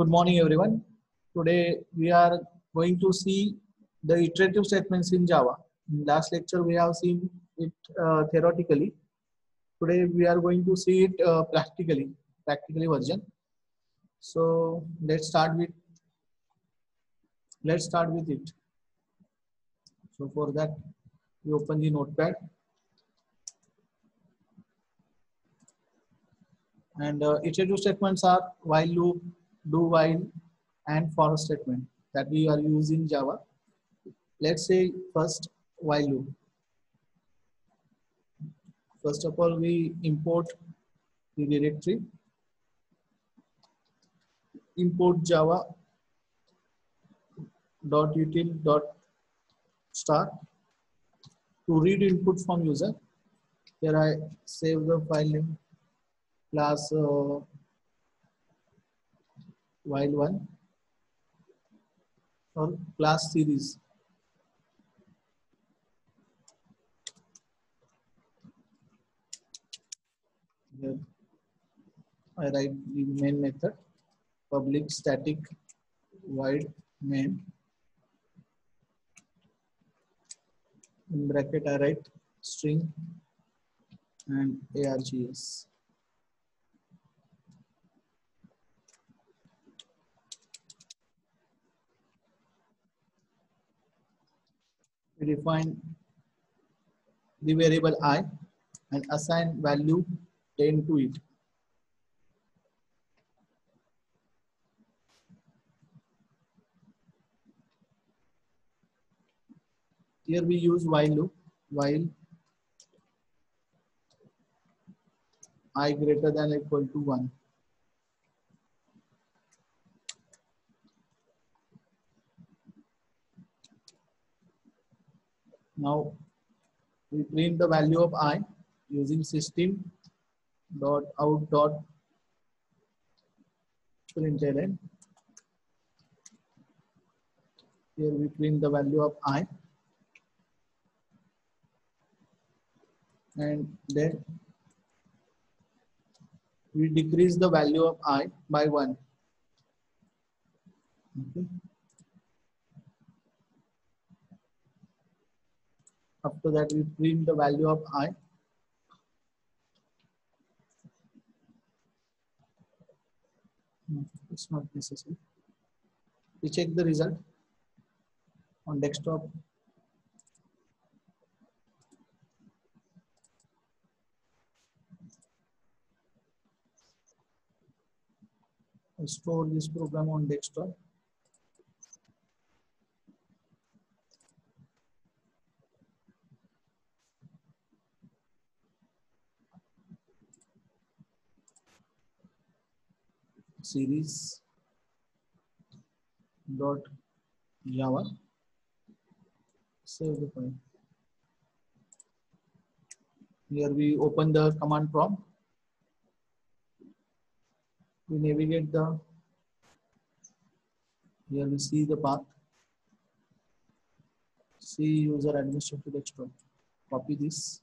Good morning, everyone. Today we are going to see the iterative statements in Java. In last lecture, we have seen it theoretically. Today we are going to see it practically version. So let's start with it. So for that, we open the notepad. And iterative statements are while loop, do while, and for statement that we are using Java. Let's say first while loop. First of all, we import the directory. Import java.util.start to read input from user. Here I save the file name class while1 or class series. Here I write the main method, public static void main. In bracket I write string and args. We define the variable I and assign value 10 to it. Here we use while loop, while I greater than or equal to 1. Now we print the value of I using system.out.println. Here we print the value of I, and then we decrease the value of I by 1. Okay. After that, we print the value of I. No, it's not necessary. We check the result on desktop. I store this program on desktop. Series dot java. Save the file. Here we open the command prompt. We navigate the. Here we see the path. See user administrator desktop. Copy this.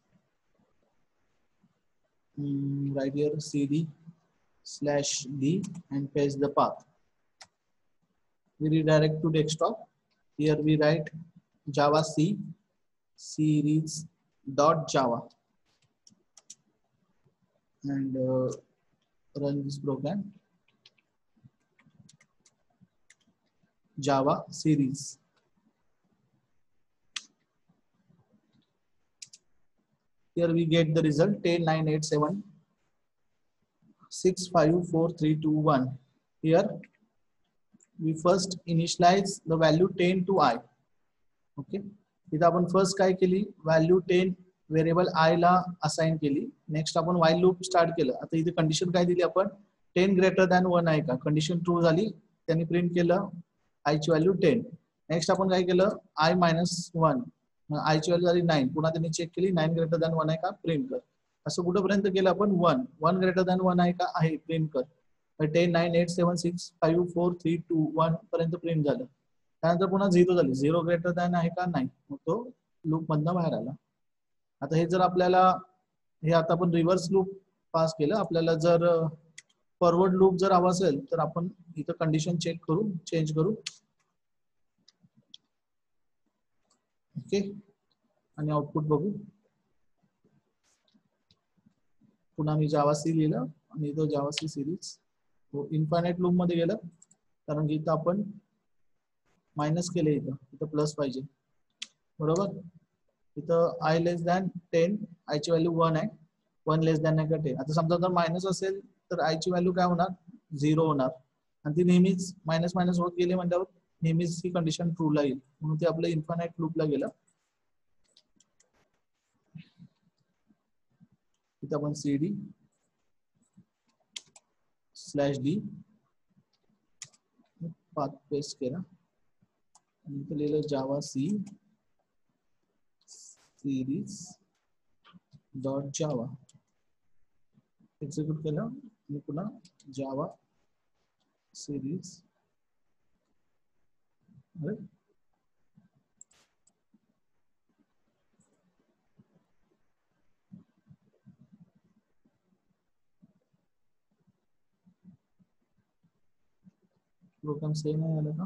Right here cd/d and paste the path. We redirect to desktop. Here we write Java C series.java and run this program. Java series. Here we get the result 10,987,654,321. Here we first initialize the value 10 to I. Okay. इथं आपण first काय केली value 10 variable I ला assign केली. Next आपण while loop start केलं. आता इथे कंडिशन काय दिली आपण 10 ग्रेटर दॅन 1 आहे का. कंडिशन ट्रू झाली, त्यांनी प्रिंट केलं आय ची व्हॅल्यू 10. नेक्स्ट आपण काय केलं I -1 आय ची व्हॅल्यू झाली 9. पुन्हा त्यांनी चेक केली 9 ग्रेटर दॅन 1 आहे का, प्रिंट कर. असं कुठपर्यंत केलं आपण 1 ग्रेटर दॅन 1 आहे का, आहे, प्रिंट कर. 10,987,654,321 पर्यंत प्रिंट झालं. त्यानंतर पुन्हा 0 झाली, 0 ग्रेटर दॅन आहे का, नाही, मग तो लूप मधनं बाहेर आला. आता हे जर आपल्याला हे आता आपण रिव्हर्स लूप पास केलं. आपल्याला जर फॉरवर्ड लूप जर हवा असेल तर आपण इथं कंडिशन चेक करू, चेंज करू. ओके, आणि आउटपुट बघू. पुन्हा मी जावा सी लिहिलं आणि इथं जावा सी सिरीज इन्फायनाइट लूप मध्ये गेलं, कारण की इथं आपण मायनस केले, इथं प्लस पाहिजे. बरोबर. इथं आय लेस दॅन 10, आय ची व्हॅल्यू 1 आहे, 1 लेस दॅन आहे का 10. आता समजा जर मायनस असेल तर आय ची व्हॅल्यू काय होणार, 0 होणार, आणि ती नेहमीच मायनस मायनस होत गेली म्हणल्यावर नेहमीच ही कंडिशन ट्रू ला येईल, म्हणून ते आपलं इन्फायनाइट लूपला गेलं. इथं आपण cd /d पाथ पेस्ट केला आणि इथं लिहिलं Java C series dot Java, execute केलं आणि पुन्हा जावा सिरीज. प्रोग्राम सेम आहे आलं का?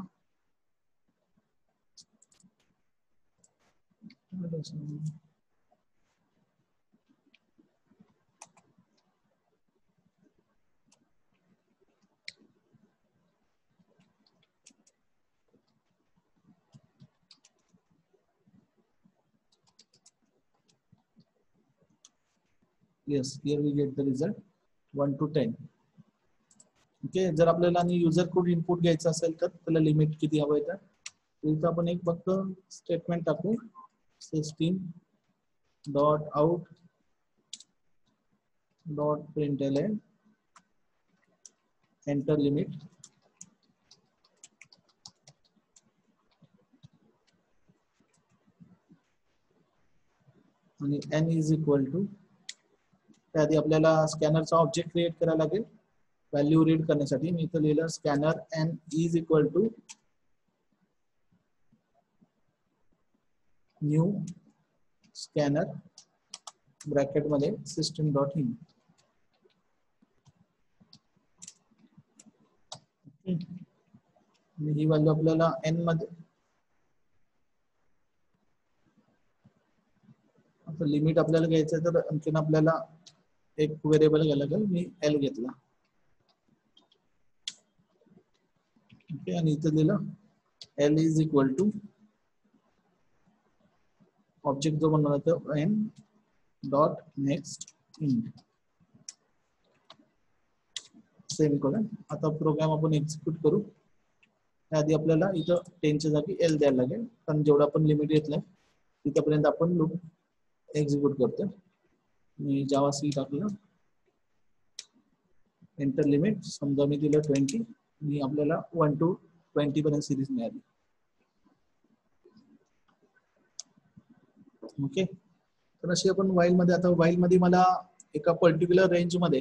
Yes, here we get the result 1 to 10. Okay, जर आपल्याला आणि युजर कोड इनपुट घ्यायचा असेल तर त्याला लिमिट किती हवं आहे, तर इथं आपण एक फक्त स्टेटमेंट टाकू, system dot out dot println enter limit. आणि n इज इक्वल टू, त्याआधी आपल्याला स्कॅनरचा ऑब्जेक्ट क्रिएट करायला लागेल व्हॅल्यू रीड करण्यासाठी. मी इथं लिहिलं scanner n is equal to new scanner bracket मध्ये सिस्टम डॉट इन. ही व्हॅल्यू आपल्याला n मध्ये, आता लिमिट आपल्याला घ्यायचं आहे तर आणखीन आपल्याला एक व्हेरिएबल घ्यायला लागेल. मी l घेतला. ओके, आणि इथं दिलं l is equal to object जो बनवला तो n dot next int semicolon. आता प्रोग्राम आपण एक्झिक्यूट करू. त्याआधी आपल्याला इथं 10 च्या जागी l द्यायला लागेल, कारण जेवढा आपण लिमिट घेतलंय तिथपर्यंत आपण लूप एक्झिक्यूट करतो. मी जावा सी टाकलं, एंटर लिमिट समजा मी दिलं 20 आणि आपल्याला 1 to 20 पर्यंत सिरीज मिळाली. ओके, तर अशी आपण वाईल मध्ये, आता वाईल मध्ये मला एका पर्टिक्युलर रेंज मध्ये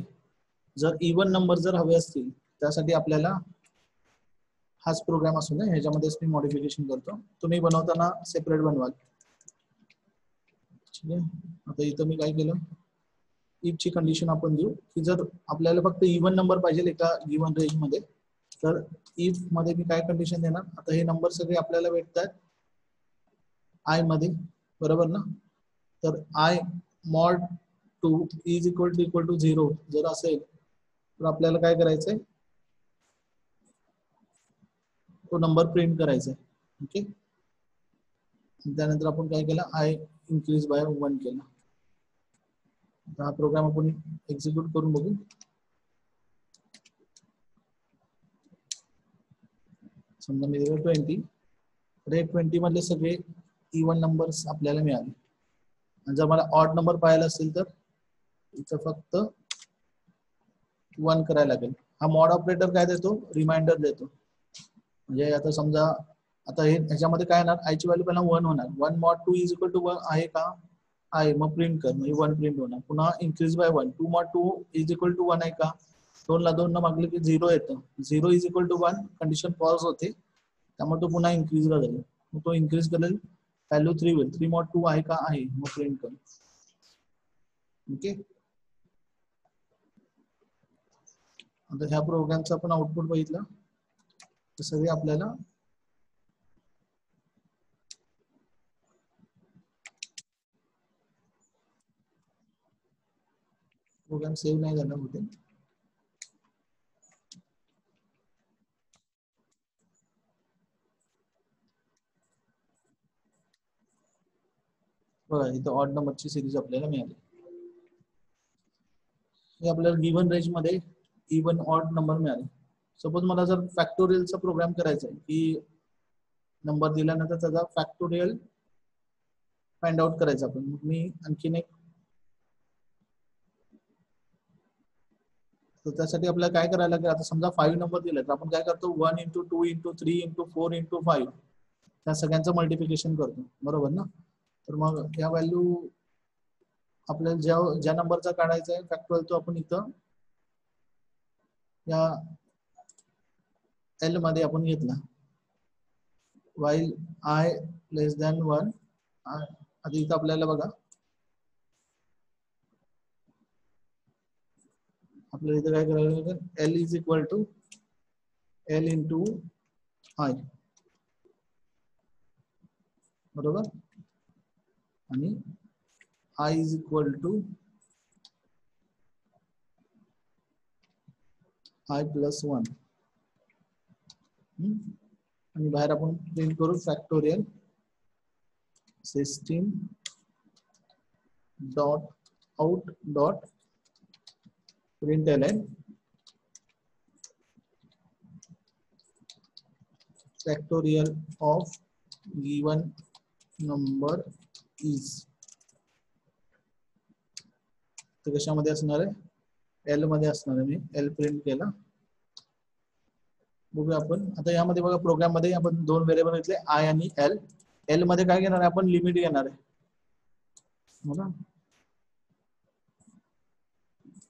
जर इवन नंबर जर हवे असतील त्यासाठी आपल्याला हाच प्रोग्राम असू नये, ह्याच्यामध्येच मी मॉडिफिकेशन करतो. तुम्ही बनवताना सेपरेट बनवाल. ठीक आहे, आता इथं मी काय केलं, इफ ची कंडिशन आपण देऊ की जर आपल्याला फक्त इवन नंबर पाहिजे एका गिवन रेंज मध्ये, तर इफ मध्ये मी काय कंडिशन देणार, आता हे नंबर सगळे आपल्याला भेटतात आय मध्ये, बरोबर ना. तर I mod 2 is equal to 0 जर असेल तर आपल्याला काय करायचंय, तो नंबर प्रिंट करायचा आहे. ओके, त्यानंतर आपण काय केलं, आय इन्क्रीज बाय 1 केला. हा प्रोग्राम आपण एक्झिक्यूट करून बघू. समजा मी 20, रेट 20 मधले सगळे इवन नंबर्स आपल्याला मिळाले. आणि जर मला ऑड नंबर पाहायला असेल तर इथं फक्त 1 करायला लागेल. हा मॉड ऑपरेटर काय देतो, रिमाइंडर देतो. म्हणजे आता समजा आता हे ह्याच्यामध्ये काय येणार, आय ची व्हॅल्यू पहिला 1 होणार, 1 मॉड 2 इज इक्वल टू 1 आहे का, आहे, मग प्रिंट कर, म्हणजे 1 प्रिंट होणार. पुन्हा increase by 1, 2 mod 2 is equal to 1 आहे का, 2 ला 2 न मागले की 0 येतं, 0 इज इक्वल टू 1, कंडिशन पॉज होते, त्यामुळे तो पुन्हा इन्क्रीजला जाईल. मग तो इन्क्रीज करेल, व्हॅल्यू 3 होईल, 3 मॉड 2 आहे का, आहे, मग प्रिंट कर. ओके, आता ह्या प्रोग्रामचा आपण आउटपुट बघितलं तर सगळे आपल्याला प्रोग्राम सेव्ह नाही झाला होते. बघा इथं ऑड नंबरची सिरीज आपल्याला मिळाली. हे आपल्याला गिवन रेंज मध्ये इवन ऑड नंबर मिळाले. सपोज मला जर फॅक्टोरियलचा प्रोग्राम करायचा आहे की नंबर दिल्यानंतर त्याचा फॅक्टोरियल फाइंड आउट करायचा आपण, मग मी आणखीन एक, तर त्यासाठी आपल्याला काय करायला लागेल, आता समजा 5 नंबर दिले तर आपण काय करतो 1 × 2 × 3 × 4 × 5 त्या सगळ्यांचं मल्टिप्लिकेशन करतो, बरोबर ना. तर मग या व्हॅल्यू आपल्याला ज्या नंबरचा काढायचा आहे फॅक्टोरियल तो आपण इथं या एल मध्ये आपण घेतला. while I less than 1, आता इथं आपल्याला बघा आपल्याला इथं काय करायला लागेल, L is equal to L into I, बरोबर, आणि I is equal to I plus 1, आणि बाहेर आपण प्रिंट करू factorial system dot out dot println factorial of given number is. तर कशामध्ये असणार आहे, एल मध्ये असणार आहे. मी एल प्रिंट केला. बघूया आपण आता यामध्ये बघा प्रोग्राम मध्ये आपण दोन व्हेरिएबल घेतले आय आणि एल. एल मध्ये काय घेणार आहे आपण, लिमिट घेणार आहे, हो ना.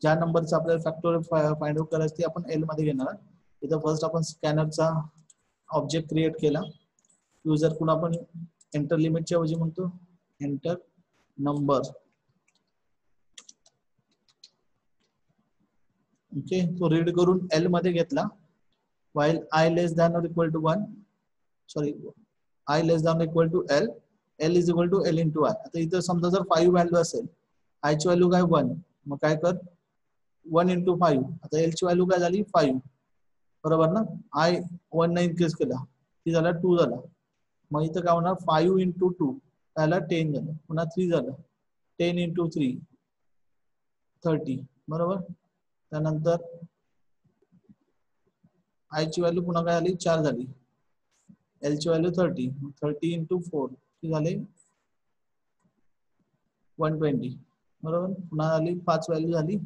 ज्या नंबरचा आपल्याला फॅक्टोरियल फाइंड आउट करायचं ते आपण एल मध्ये घेणार. इथं फर्स्ट आपण स्कॅनरचा ऑब्जेक्ट क्रिएट केला. युजर कुणा आपण एंटर लिमिटच्या ऐवजी म्हणतो एंटर नंबर. ओके, तो रीड करून एल मध्ये घेतला. while I less than or equal to 1, sorry, I less than or equal to L, L is equal to L into I. आता इथं समजा जर 5 व्हॅल्यू असेल, I ची व्हॅल्यू काय 1, मग काय कर 1 into 5, आता L ची व्हॅल्यू काय झाली 5, बरोबर ना. I 1 ने इनक्रीज केला, ती झाला 2 झाला. मग इथं काय होणार 5 into 2 त्याला 10 झालं, पुन्हा 3 झालं, 10 into 3 30, बरोबर. त्यानंतर आय ची व्हॅल्यू पुन्हा काय झाली 4 झाली, एल ची व्हॅल्यू 30, 30 into 4 ती झाली 120, बरोबर. पुन्हा झाली 5 व्हॅल्यू झाली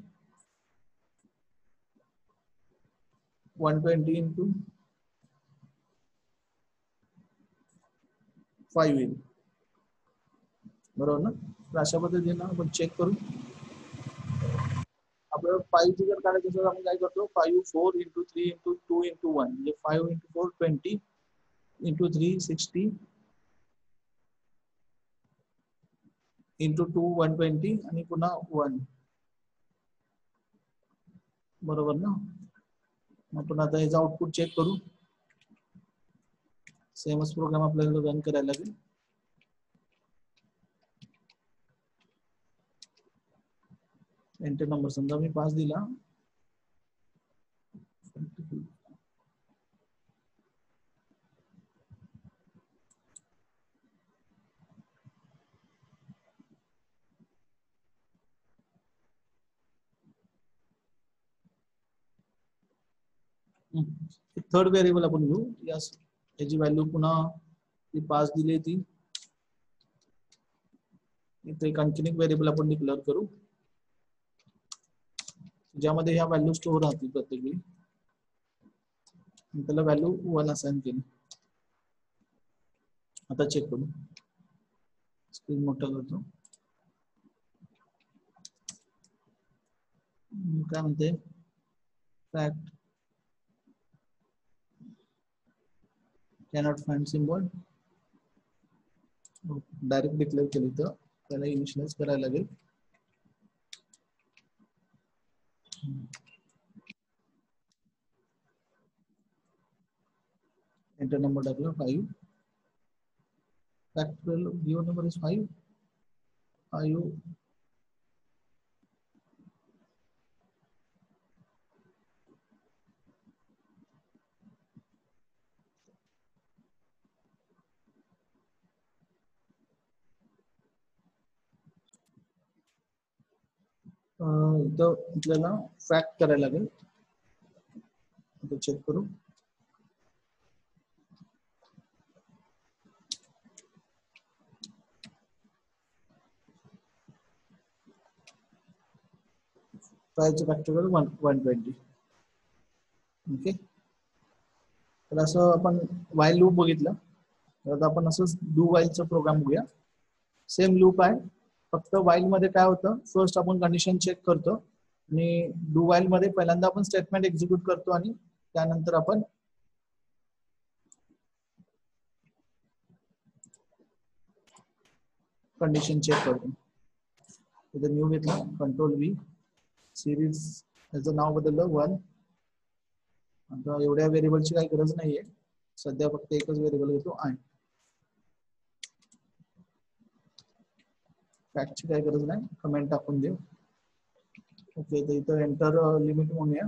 120 into 5 येईल, बरोबर ना. तर अशा पद्धतीने आपण चेक करू. आपल्याला 5 ची जर काढायचं असेल आपण काय करतो 5 4 into 3 into 2 into 1 म्हणजे 5 into 4 20 into 3 60 into 2 120 आणि पुन्हा 1, बरोबर ना. आपण आता याचा आउटपुट चेक करू. सेमच प्रोग्राम आपल्याला रन करायला लागेल. एंटर नंबर समजा मी 5 दिला, थर्ड व्हेरिएबल आपण घेऊ. याची व्हॅल्यू पुन्हा ती 5 दिली, ती इथे एक आणखीन एक व्हेरिएबल आपण डिक्लेअर करू ज्यामध्ये ह्या व्हॅल्यू स्टोअर राहतील प्रत्येक वेळी. त्याला व्हॅल्यू 1 असाइन केली. आता चेक करू, स्क्रीन मोठा करतो. काय म्हणते fact cannot find symbol, direct declare केली तर त्याला इनिशियलाइज करायला लागेल. एंटर नंबर टाकला 5 फॅक्टोरियल गिवन नंबर इज 5 इथं आपल्याला फॅक्ट करायला लागेल. चेक करू. फायचं फॅक्टोरियल 120. ओके. तर असं आपण वाईल लूप बघितलं. तर आता आपण असंच डू वाईलचा प्रोग्राम बघूया. सेम लूप आहे, फक्त वाईल मध्ये काय होतं, फर्स्ट आपण कंडिशन चेक करतो आणि डू वाईल मध्ये पहिल्यांदा आपण स्टेटमेंट एक्झिक्यूट करतो आणि त्यानंतर आपण कंडिशन चेक करतो. इथे न्यू घेतलं, कंट्रोल व्ही, सिरीज याचं नाव बदललं 1. आता एवढ्या व्हेरिएबलची काही गरज नाहीये, सध्या फक्त एकच व्हेरिएबल घेतो आय. फॅक्टची काही गरज नाही, कमेंट टाकून देऊ. ओके. तर इथं एंटर लिमिट म्हणूया.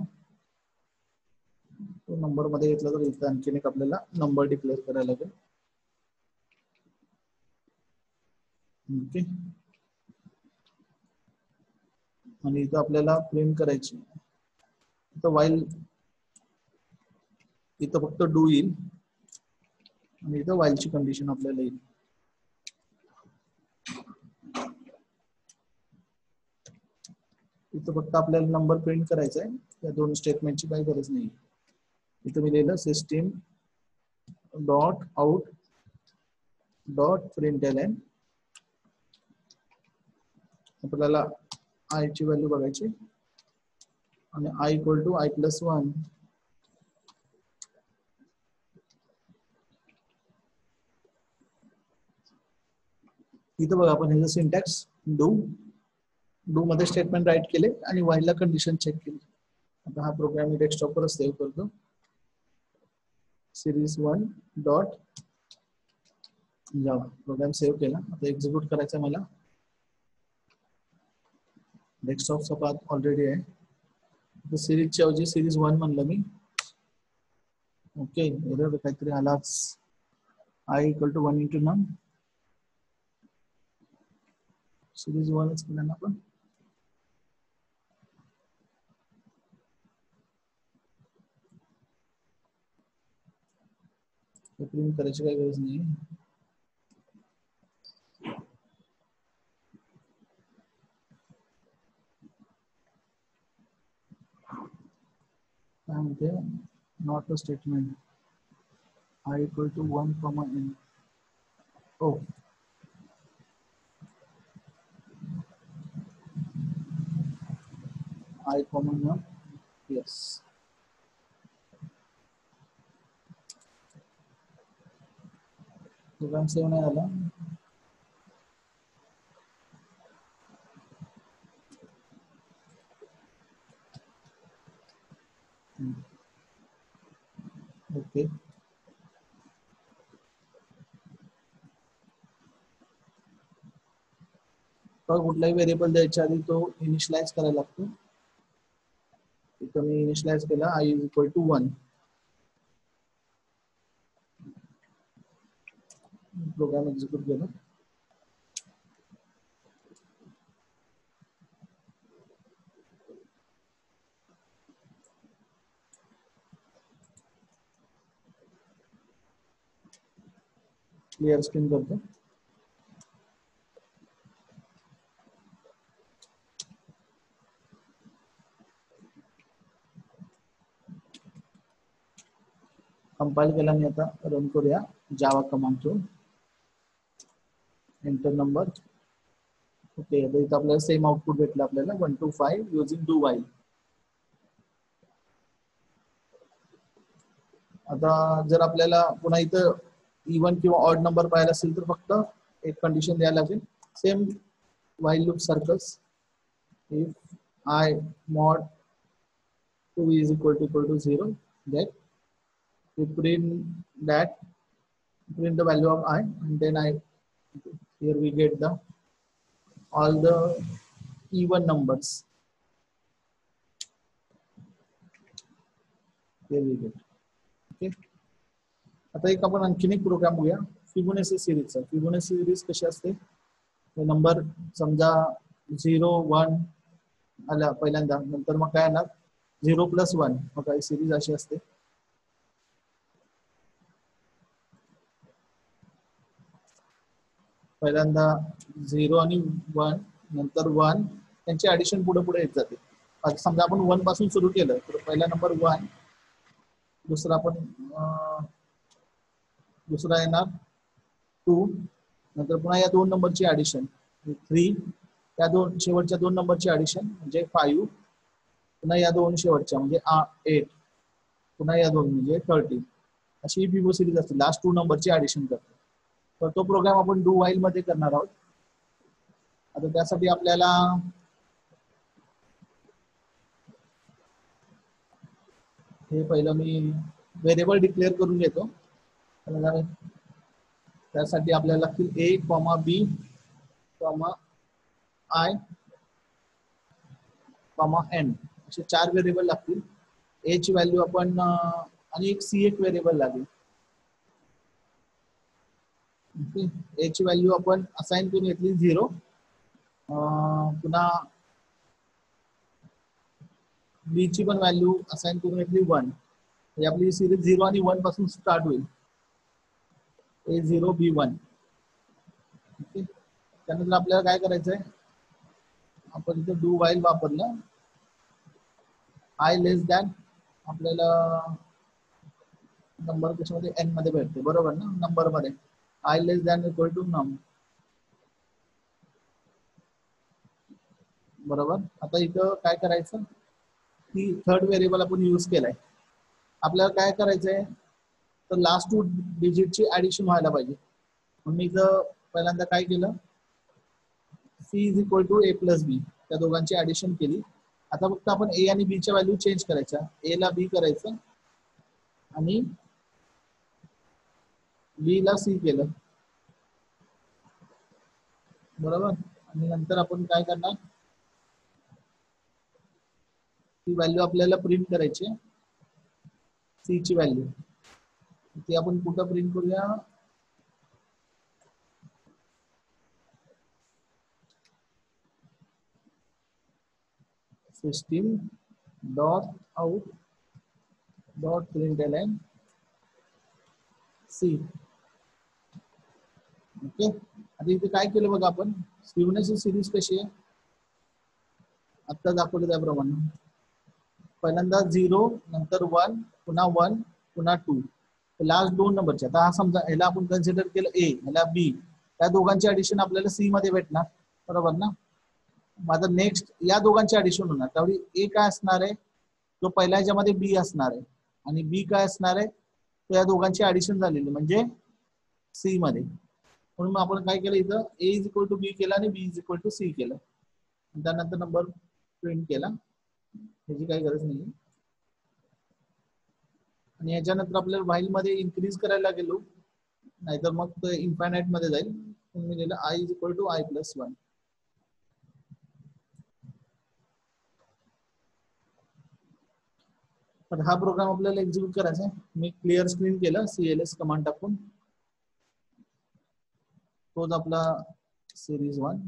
तो नंबर मध्ये घेतला तर इथं आणखीन एक आपल्याला नंबर डिक्लेअर करायला लागेल. ओके. आणि इथं आपल्याला प्रिंट करायची, इथं वाईल इथं फक्त डू येईल आणि इथं वाईलची कंडिशन आपल्याला येईल. इथं फक्त आपल्याला नंबर प्रिंट करायचा आहे, या दोन स्टेटमेंटची काही गरज नाही. इथं मी लिहिलं system dot out dot print L N. आपल्याला आय ची व्हॅल्यू बघायची आणि I equal to I plus 1. इथं बघा आपण ह्याचं सिंटॅक्स डू मध्ये स्टेटमेंट राईट केले आणि वाईलला कंडिशन चेक केली. आता हा प्रोग्राम मी डेस्कटॉपवर सेव्ह करतो. Series 1 dot Java program save केला. आता एक्झिक्यूट करायचा मला. डेस्कटॉपचा पाथ ऑलरेडी आहे. सिरीजच्या ऐवजी सिरीज 1 म्हणलं मी. ओके. एरर काहीतरी आलाच. आय इक्वल टू 1 इंटू नम. सिरीज 1च केलं ना आपण. प्रिंट करायची काही गरज नाही. काय म्हणते, not a statement. I equal to 1 comma n. Oh I comma न. यस. प्रोग्राम सेव्ह नाही झाला. ओके. कुठलाही व्हेरिएबल द्यायच्या आधी तो इनिशियलाइज करायला लागतो. इथं मी इनिशियलाइज केला I is equal to 1. Program execute केला. क्लिअर स्क्रीन करतो. कंपाइल केला मी. आता रन करूया Java command through. Enter number. Okay. आता इथं आपल्याला सेम आउटपुट भेटलं आपल्याला 1 to 5 युजिंग डू वाईल. आता जर आपल्याला पुन्हा इथं इवन किंवा ऑड नंबर पाहायला असेल तर फक्त एक कंडिशन द्यायला लागेल, सेम वाईल लूप सारखंच. If I mod 2 is equal to 0 that we print the value of I, and then here we get the all the even numbers. Here we get. Okay. आता एक आपण आणखीन एक programme बघूया, Fibonacci सिरीजचा. Fibonacci series कशी असते, number समजा 0 1 आला पहिल्यांदा, नंतर मग काय येणार 0 + 1, मग काय सिरीज अशी असते. पहिल्यांदा 0 आणि 1, नंतर 1, त्यांची ऍडिशन पुढे पुढे येत जाते. समजा आपण 1 पासून सुरू केलं तर पहिला नंबर 1, दुसरा आपण दुसरा येणार 2, नंतर पुन्हा या दोन नंबरची ऍडिशन 3, या दोन शेवटच्या दोन नंबरची ऍडिशन म्हणजे 5, पुन्हा या दोन शेवटच्या म्हणजे 8, पुन्हा या दोन म्हणजे 13. अशी फिबो सिरीज असते. लास्ट 2 नंबरची ऍडिशन करते. तर तो प्रोग्राम आपण डू व्हाईल मध्ये करणार आहोत. आता त्यासाठी आपल्याला हे पहिलं मी व्हेरिएबल डिक्लेअर करून घेतो. त्यासाठी आपल्याला लागतील a, b, i, n असे 4 व्हेरिएबल लागतील. a ची व्हॅल्यू आपण आणि एक व्हेरिएबल लागेल. a ची व्हॅल्यू आपण असाइन करून घेतली 0, पुन्हा b ची पण व्हॅल्यू असाइन करून घेतली 1. ही आपली सिरीज 0 आणि 1 पासून स्टार्ट होईल. a0 b1. ओके. त्यानंतर आपल्याला काय करायचंय, आपण इथे डू व्हाईल वापरलं. i लेस दॅन आपल्याला नंबर कशामध्ये n मध्ये भेटते, बरोबर ना, नंबर मध्ये i less than equal to num. बरोबर. आता इथं काय करायचं की थर्ड व्हेरिएबल आपण यूज केलाय. आपल्याला काय करायचंय तर लास्ट 2 डिजिटची ऍडिशन व्हायला पाहिजे. म्हणून मी इथं पहिल्यांदा काय केलं, c is equal to a + b, त्या दोघांची ऍडिशन केली. आता फक्त आपण a आणि b च्या व्हॅल्यू चेंज करायच्या. a ला b करायचं आणि b ला c केलं, बरोबर. आणि नंतर आपण काय करणार, ती व्हॅल्यू आपल्याला प्रिंट करायची, c ची व्हॅल्यू. ती आपण कुठं प्रिंट करूया, system.out.println c. ओके. आता इथे काय केलं बघा, आपण फिबोनाची सिरीज कशी आहे आता दाखवलं त्याप्रमाणे. पहिल्यांदा 0, नंतर 1, पुन्हा 1, पुन्हा 2, लास्ट 2 नंबरचे. आता हा समजा ह्याला आपण कन्सिडर केलं a, ह्याला b, त्या दोघांची ऍडिशन आपल्याला c मध्ये भेटणार, बरोबर ना. माझा नेक्स्ट या दोघांची ऍडिशन होणार. त्यावेळी a काय असणार आहे, तो पहिल्या ह्याच्यामध्ये b असणार आहे, आणि b काय असणार आहे, तो या दोघांची ऍडिशन झालेली म्हणजे c मध्ये. म्हणून मग आपण काय केलं, इथं a is equal to b केला आणि b is equal to c केलं. त्यानंतर नंबर प्रिंट केला, ह्याची काही गरज नाही. आणि याच्यानंतर आपल्याला व्हाईल मध्ये इन्क्रीज करायला गेलो, नाहीतर मग तो इन्फायनाइट मध्ये जाईल. मी लिहिलं i is equal to i + 1. तर हा प्रोग्राम आपल्याला एक्झिक्यूट करायचा आहे. मी क्लिअर स्क्रीन केलं cls कमांड टाकून. तोच आपला सिरीज 1.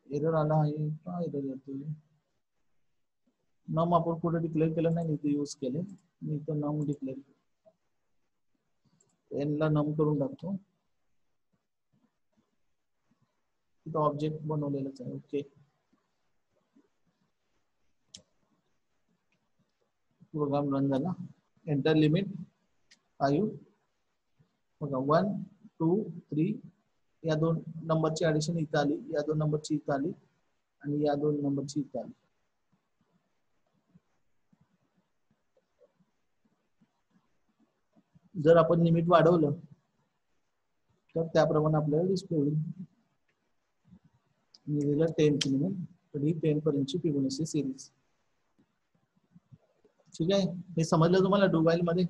एरर आला आहे का, एरर येतोय. नम आपण कुठे डिक्लेअर केलं नाही, इथे यूज केले. मी इथं नम डिक्लेअर n ला नम करून टाकतो. इथं ऑब्जेक्ट बनवलेलंच आहे. ओके. प्रोग्राम रन झाला. एंटर लिमिट 5 बघा, 1 2 3, या दोन नंबरची ऍडिशन इथं आली, या दोन नंबरची इथं आली, आणि या दोन नंबरची इथं आली. जर आपण लिमिट वाढवलं तर त्याप्रमाणे आपल्याला डिस्प्ले होईल. मी दिलं 10 ची लिमिट, तर ही 10 पर्यंतची फिबोनाची सिरीज. ठीक आहे. हे समजलं तुम्हाला डू व्हाईल मध्ये.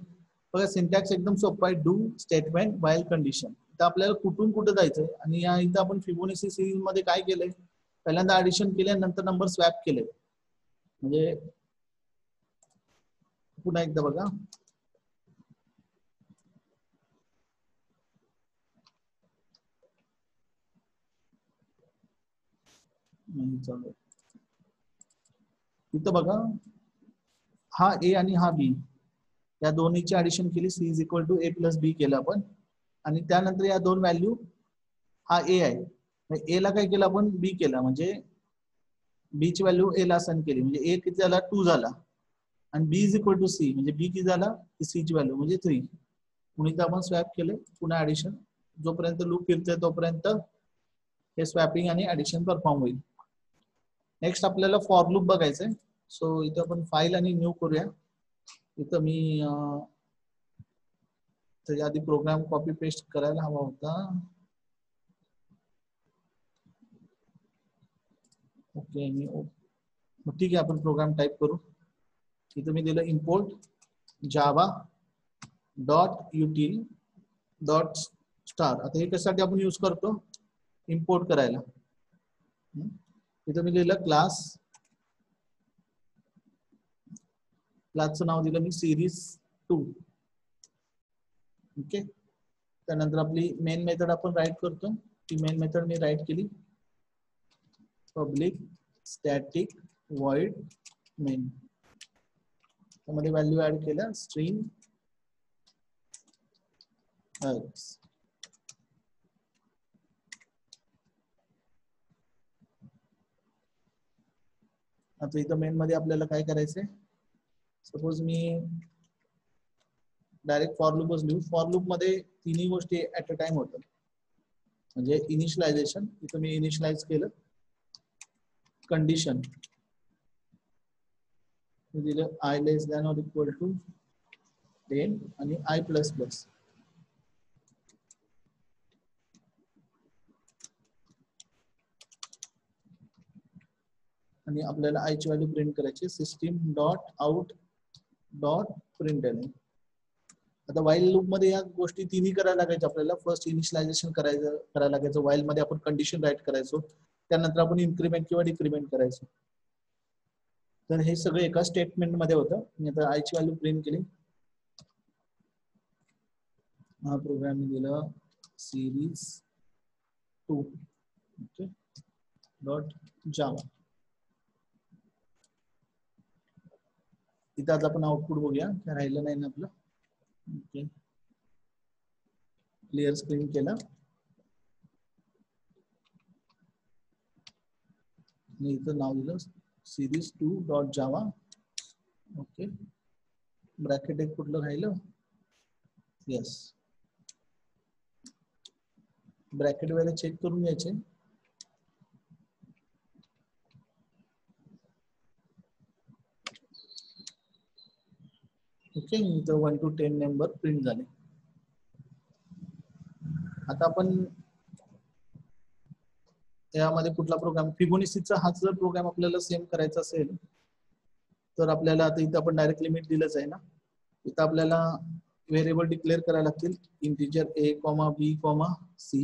बघा सिंटॅक्स एकदम सोपा आहे. Do statement while condition. तर आपल्याला कुठून कुठे जायचंय आणि या इथं आपण फिबोनाची सिरीज मध्ये काय केलंय, पहिल्यांदा ऍडिशन केले नंतर नंबर स्वॅप केले. म्हणजे पुन्हा एकदा बघा, इथं बघा हा ए आणि हा बी या दोन्हीची ऍडिशन केली. C is equal to A plus B केलं आपण आणि त्यानंतर या दोन व्हॅल्यू हा ए आहे, ए ला काय केलं आपण बी केला, म्हणजे बी ची व्हॅल्यू ए ला असाइन केली, म्हणजे ए किती झाला 2 झाला आणि बी इज इक्वल टू सी म्हणजे बी किती झाला सी ची व्हॅल्यू म्हणजे 3. म्हणून इथं आपण स्वॅप केले. पुन्हा ऍडिशन जोपर्यंत लूप फिरते तोपर्यंत हे स्वॅपिंग आणि ऍडिशन परफॉर्म होईल. नेक्स्ट आपल्याला फॉर लूप बघायचंय. सो इथं आपण फाईल आणि न्यू करूया. इथं मी त्याच्या आधी प्रोग्राम कॉपी पेस्ट करायला हवा होता. ओके मी ठीक आहे, आपण प्रोग्राम टाइप करू. इथं मी दिलं import Java dot util dot star. आता हे कशासाठी आपण यूज करतो, इम्पोर्ट करायला. इथं मी लिहिलं क्लासचं नाव दिलं मी सिरीज 2. ओके, त्यानंतर आपली मेन मेथड आपण राईट करतो. ती मेन मेथड मी राईट केली, पब्लिक स्टॅटिक व्हॉइड मेन. त्यामध्ये व्हॅल्यू ऍड केल्या स्ट्रिंग हेल्प्स. आता इथं मेन मध्ये आपल्याला काय करायचंय, सपोज मी डायरेक्ट फॉर लूपच लिहू. फॉर लूप मध्ये तिन्ही गोष्टी ऍट अ टाइम होतात. म्हणजे इनिशियलायझेशन, इथं मी इनिशियलाइज केलं. कंडिशन दिलं I less than or equal to 10 आणि आय प्लस प्लस. आणि आपल्याला आय ची व्हॅल्यू प्रिंट करायची. System dot out dot print L. आता वाईल लूप मध्ये या गोष्टी तिन्ही करायला लागायच्या आपल्याला. फर्स्ट इनिशियलायझेशन करायला लागायचं. वाईल मध्ये आपण कंडिशन राईट करायचो, त्यानंतर आपण इन्क्रीमेंट किंवा डिक्रीमेंट करायचो. तर हे सगळं एका स्टेटमेंट मध्ये होतं. मी आता आय ची व्हॅल्यू प्रिंट केली. हा प्रोग्राम मी दिला सिरीज 2 ओके डॉट जावा. इथं आता आपण आउटपुट बघूया, काय राहिलं नाही ना आपलं. ओके, क्लिअर स्क्रीन केला आणि इथं नाव दिलं सिरीज 2 डॉट जावा. ओके, ब्रॅकेट एक कुठलं राहिलं, येस, ब्रॅकेट वगैरे चेक करून घ्यायचे. ओके, इथं 1 to 10 नंबर प्रिंट झाले. आता आपण यामध्ये कुठला प्रोग्राम, फिबोनाचीचा हाच जर प्रोग्राम आपल्याला सेम करायचा असेल तर आपल्याला आता इथं आपण डायरेक्ट लिमिट दिलंच आहे ना. इथं आपल्याला व्हेरिएबल डिक्लेअर करायला लागतील. Integer a, b, c.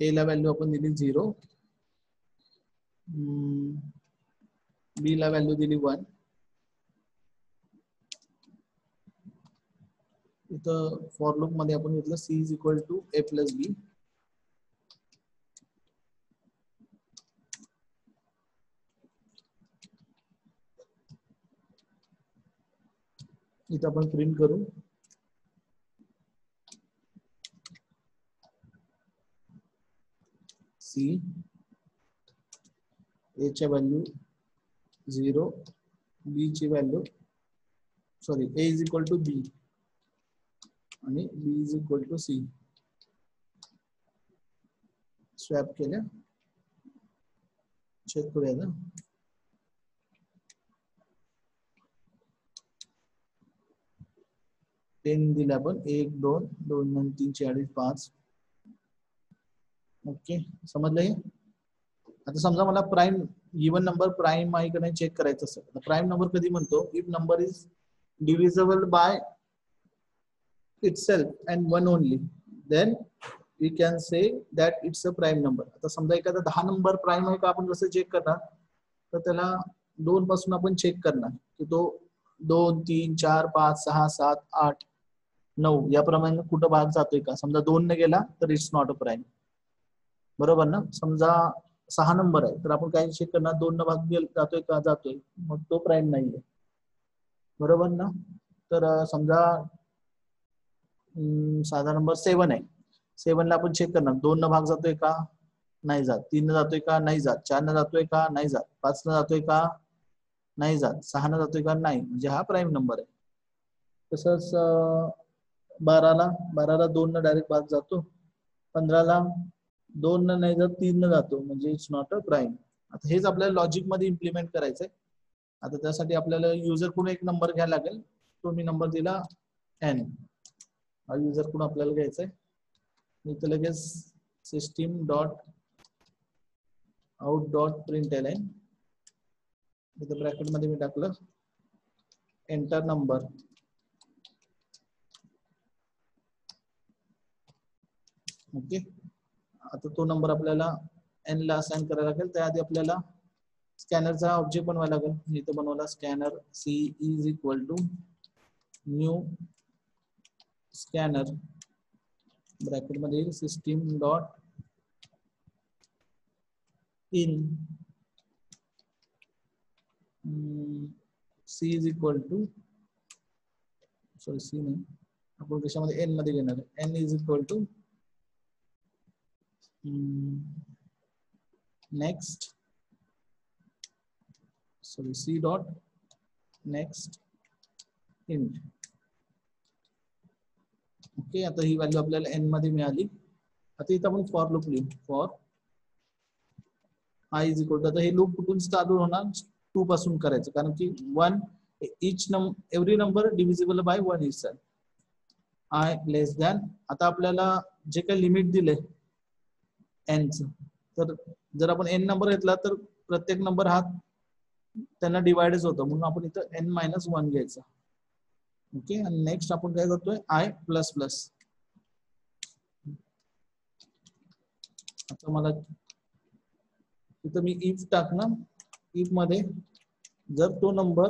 a ला व्हॅल्यू आपण दिली 0, b ला व्हॅल्यू दिली 1. इथं फॉर लूप मध्ये आपण घेतलं c is equal to a plus b. इथं आपण प्रिंट करू c, a ची व्हॅल्यू 0, b ची value sorry a is equal to b आणि b is equal to c. Swap केल्या, चेक करूया ना. टेन दिले आपण, 1 2 2 2 3 4 5. ओके, समजलं हे. आता समजा मला प्राइम गिवन नंबर प्राइम आहे का नाही चेक करायचं असेल. प्राइम नंबर कधी म्हणतो, if number is divisible by itself and one only, then we can say that it's a prime number. आता समजा एखादा 10 नंबर प्राइम आहे का आपण कसं चेक करणार, तर त्याला 2 पासून आपण चेक करणार की तो 2 3 4 5 6 7 8 9 याप्रमाणे कुठं भाग जातोय का. समजा 2 ने गेला तर इट्स नॉट अ प्राइम, बरोबर ना. समजा 6 नंबर आहे तर आपण काय चेक करणार, 2 न भाग जातोय का, जातोय, मग तो प्राइम नाहीये, बरोबर ना. तर समजा साधा नंबर 7 आहे, 7 ला आपण चेक करणार 2 न भाग जातोय का, नाही जात. 3 न जातोय का, नाही जात. 4 न जातोय का, नाही जात. 5 न जातोय का, नाही जात. 6 न जातोय का, नाही. म्हणजे हा प्राइम नंबर आहे. तसंच 12ला 2 न डायरेक्ट भाग जातो. 15ला 2 न नाही जात, 3 न जातो, म्हणजे इट्स नॉट अ प्राइम. आता हेच आपल्याला लॉजिक मध्ये इम्प्लिमेंट करायचंय. आता त्यासाठी आपल्याला युजर कडून एक नंबर घ्यायला लागेल. तो मी नंबर दिला n. हा युजर कडून आपल्याला घ्यायचा आहे. इथं लगेच system dot out dot println, इथं ब्रॅकेट मध्ये मी टाकलं एंटर नंबर. ओके, आता तो नंबर आपल्याला n ला असाइन करायला लागेल. त्याआधी आपल्याला स्कॅनरचा ऑब्जेक्ट बनवायला लागेल. मी इथं बनवला scanner c is equal to new scanner, bracket मध्ये system dot in c is equal to, sorry c नाही, आपण कशामध्ये n मध्ये घेणार आहे. n is equal to next, sorry c dot next int. Okay, आता ही व्हॅल्यू आपल्याला n मध्ये मिळाली. आता इथं आपण फॉर लूप लिहू. For i is equal to, आता हे लूप कुठून चालू होणार, 2 पासून करायचं, कारण की 1 every number divisible by 1 is i less than. आता आपल्याला जे काही लिमिट दिले n चं, तर जर आपण n नंबर घेतला तर प्रत्येक नंबर हा त्यांना डिवाइडच होतो, म्हणून आपण इथं n-1 घ्यायचा. ओके, आणि नेक्स्ट आपण काय करतोय, i प्लस प्लस. आता मला इथं मी इफ टाकणार. इफ मध्ये जर तो नंबर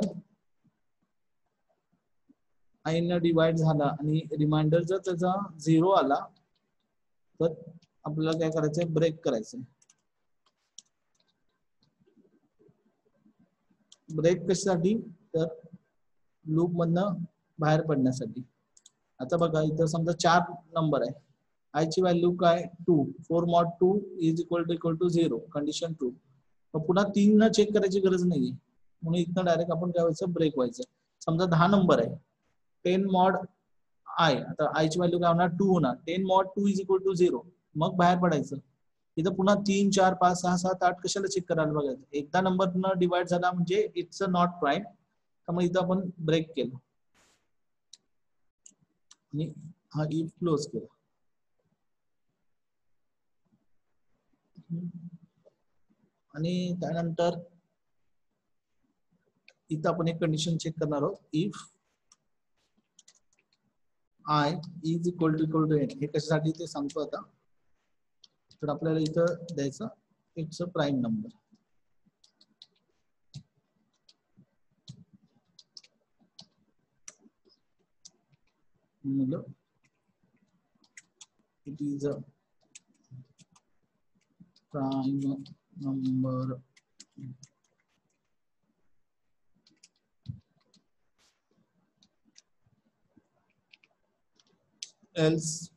i न डिवाइड झाला आणि रिमाइंडर जर त्याचा 0 आला तर आपल्याला काय करायचंय, ब्रेक करायचंय. ब्रेक कशासाठी, तर लूप मधनं बाहेर पडण्यासाठी. आता बघा इथं समजा 4 नंबर आहे, i ची व्हॅल्यू काय 2, 4 mod 2 is equal to 0, condition true. मग पुन्हा 3 न चेक करायची गरज नाहीये, म्हणून इथं डायरेक्ट आपण काय व्हायचं, ब्रेक व्हायचं. समजा 10 नंबर आहे, 10 mod i, आता i ची व्हॅल्यू काय होणार 2 होणार. 10 mod 2 इज इक्वल टू 0, मग बाहेर पडायचं. इथं पुन्हा 3 4 5 6 7 8 कशाला चेक करायला बघायचं. एकदा नंबर न डिवाइड झाला म्हणजे इट्स अ नॉट प्राइम, त्यामुळे इथं आपण ब्रेक केलं आणि हा इफ क्लोज केला. आणि त्यानंतर इथं आपण एक कंडिशन चेक करणार आहोत, if i is equal to n. हे कशासाठी ते सांगतो आता. तर आपल्याला इथं द्यायचं इट्स अ प्राइम नंबर. मतलब it is a prime number else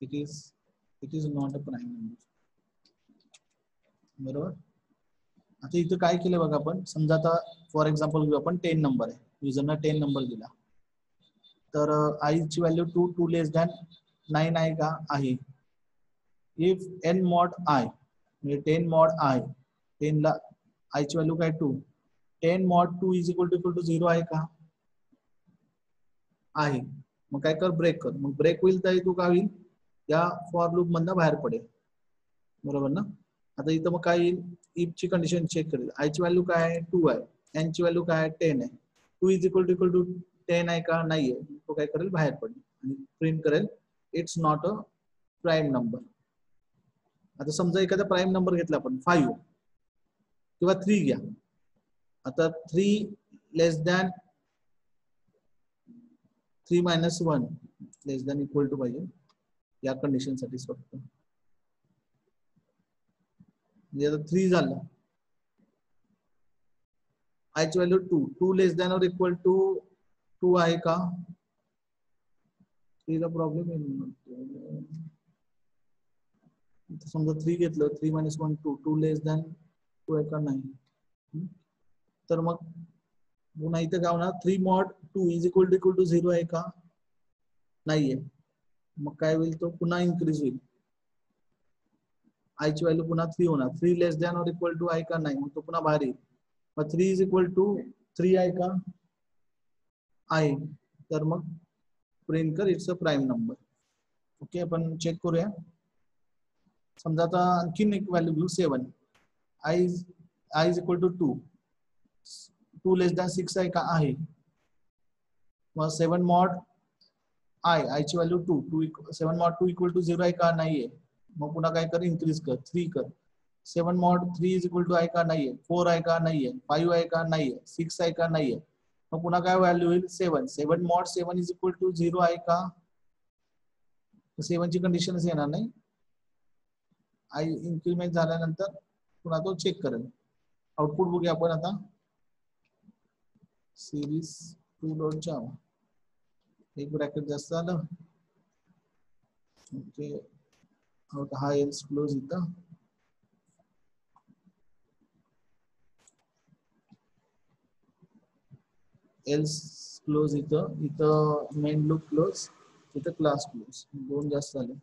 it is not a prime number. बरोबर. आता इथं काय केलं बघा आपण, समजा आता फॉर एक्झाम्पल घेऊ आपण 10 नंबर आहे, युजरना 10 नंबर दिला, तर i ची व्हॅल्यू 2 लेस दॅन 9 आहे का, आहे. इफ n mod i म्हणजे 10 mod i, 10 ला i ची व्हॅल्यू काय 2, 10 mod 2 इज इक्वल टू 0 आहे का, आहे. मग काय कर, ब्रेक कर. मग ब्रेक होईल तर तू काय होईल, या फॉर लूप मधनं बाहेर पडेल, बरोबर ना. आता इथं मग काय येईल, इफ ची कंडिशन चेक करेल. आय ची व्हॅल्यू काय आहे 2 आहे, एन ची व्हॅल्यू काय आहे 10 आहे. 2 इज इक्वल टू 10 आहे का नाहीये, तो काय करेल बाहेर पडेल आणि प्रिंट करेल it's not a prime number. आता समजा एखादा प्राईम नंबर घेतला आपण 5 किंवा 3 घ्या. आता 3 less than 3 minus 1 less than equal to पाहिजे या कंडिशन साठी फक्त. म्हणजे आता 3 झालं, आय ची व्हॅल्यू 2 लेस दॅन और इक्वल टू 2 आहे का, 3 ला प्रॉब्लेम येईल. समजा 3 घेतलं, 3 मायनस 1 2 लेस दॅन 2 आहे का नाही. तर मग पुन्हा इथे काय होणार 3 मॉड 2 इज इक्वल टू 0 आहे का नाहीये. मग काय होईल, तो पुन्हा इन्क्रीज होईल. आय ची व्हॅल्यू पुन्हा 3 होणार, 3 लेस दॅन और इक्वल टू आहे का नाही, मग तो पुन्हा बाहेर येईल. मग 3 इज इक्वल टू 3 आहे का आहे, तर मग प्रिंट कर it's a prime number. Okay, आपण चेक करूया. समजा आता आणखीन एक व्हॅल्यू घेऊ 7. I is equal to 2 less than 6 आहे का आहे. मग 7 मॉड आय ची व्हॅल्यू 2 7 मॉड 2 इक्वल टू 0 आहे का नाहीये. मग पुन्हा काय कर, इन्क्रीज कर 3 कर. 7 मॉड 3 इज इक्वल टू आहे का नाहीये, 4 आहे का नाहीये, 5 आहे का नाहीये, 6 आहे का नाहीये. मग पुन्हा काय व्हॅल्यू होईल 7 मॉड 7 इज इक्वल टू 0 आहे का. 7 ची कंडिशनच येणार नाही. आय इन्क्रीमेंट झाल्यानंतर पुन्हा तो चेक करेल. आउटपुट बघूया आपण आता. सिरीज 2 डॉट जावा, एक ब्रॅकेट जास्त आलं. ओके, हा एल्स क्लोज इथं. एल्स क्लोज इथं मेन लूप क्लोज, इथं क्लास क्लोज. 2 जास्त झाले.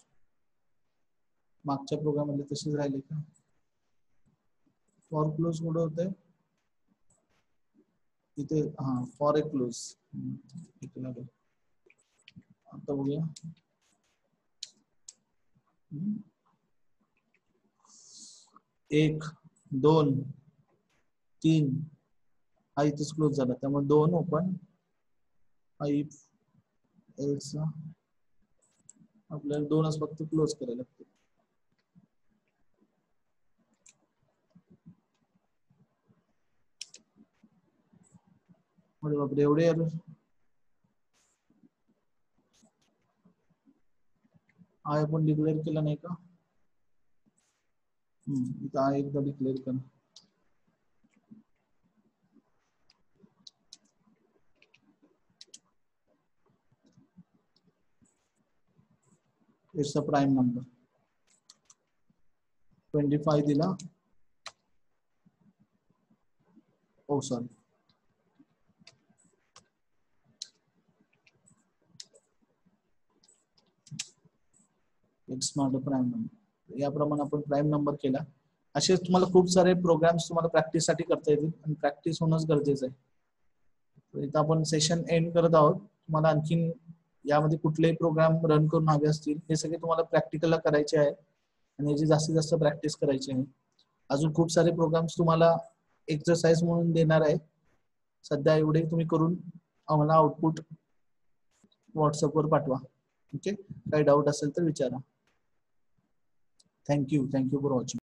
मागच्या प्रोग्राम मध्ये तशीच राहिली का. फॉर क्लोज कुठं होतंय इथे, हा फॉर ए क्लोज. आता बघूया. 1 2 3 हा इथेच क्लोज झाला, त्यामुळे 2 ओपन. इफ एल्स आपल्याला 2च फक्त क्लोज करायला लागते. अरे बापरे, एवढे एरर. आय आपण डिक्लेअर केला नाही का. इथं आय एकदा डिक्लेअर करा. It's a prime number. 25 दिला. Oh sorry, it's not a prime number. याप्रमाणे आपण प्राईम नंबर केला. असे तुम्हाला खूप सारे प्रोग्राम्स तुम्हाला प्रॅक्टिससाठी करता येतील आणि प्रॅक्टिस होणंच गरजेचं आहे. इथं आपण सेशन एंड करत आहोत. तुम्हाला आणखीन यामध्ये कुठलेही प्रोग्राम रन करून हवे असतील, हे सगळे तुम्हाला प्रॅक्टिकलला करायचे आहे आणि याची जास्तीत जास्त प्रॅक्टिस करायची आहे. अजून खूप सारे प्रोग्राम्स तुम्हाला एक्सरसाइज म्हणून देणार आहे. सध्या एवढे तुम्ही करून आम्हाला आउटपुट व्हॉट्सअपवर पाठवा. ओके, काही डाऊट असेल तर विचारा. Thank you for watching.